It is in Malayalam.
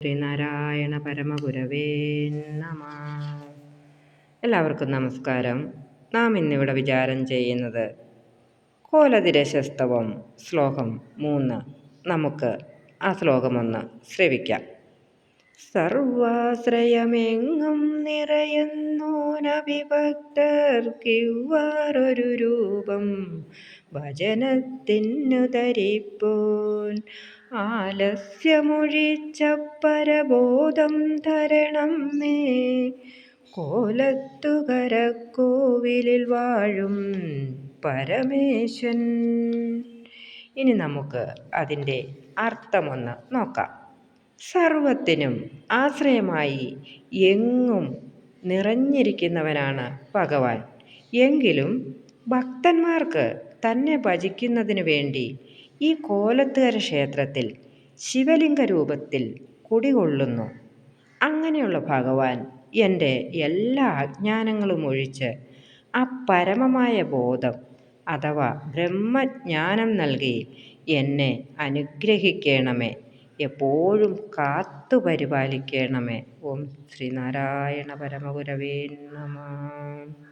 ശ്രീനാരായണ പരമഗുരവേ നമ. എല്ലാവർക്കും നമസ്കാരം. നാം ഇന്നിവിടെ വിചാരം ചെയ്യുന്നത് കോലതിരശസ്തവം ശ്ലോകം 3. നമുക്ക് ആ ശ്ലോകമൊന്ന് ശ്രവിക്കാം. സർവാശ്രയമെങ്ങും നിറയുന്നോനവിഭക്തർക്കിവ്വാറൊരു രൂപം ഭജനത്തിനു ധരിപ്പോൻ ആലസ്യമൊഴിച്ച പരബോധം തരണം മേ കോലത്തുകരക്കോവിലിൽ വാഴും പരമേശൻ. ഇനി നമുക്ക് അതിൻ്റെ അർത്ഥമൊന്ന് നോക്കാം. സർവത്തിനും ആശ്രയമായി എങ്ങും നിറഞ്ഞിരിക്കുന്നവനാണ് ഭഗവാൻ. എങ്കിലും ഭക്തന്മാർക്ക് തന്നെ ഭജിക്കുന്നതിനു വേണ്ടി ഈ കോലത്തുകര ക്ഷേത്രത്തിൽ ശിവലിംഗ രൂപത്തിൽ കുടികൊള്ളുന്നു. അങ്ങനെയുള്ള ഭഗവാൻ എൻ്റെ എല്ലാ അജ്ഞാനങ്ങളും ഒഴിച്ച് ആ പരമമായ ബോധം അഥവാ ബ്രഹ്മജ്ഞാനം നൽകി എന്നെ അനുഗ്രഹിക്കണമേ, എപ്പോഴും കാത്തു പരിപാലിക്കണമേ. ഓം ശ്രീനാരായണ പരമഗുരവേ നമഃ.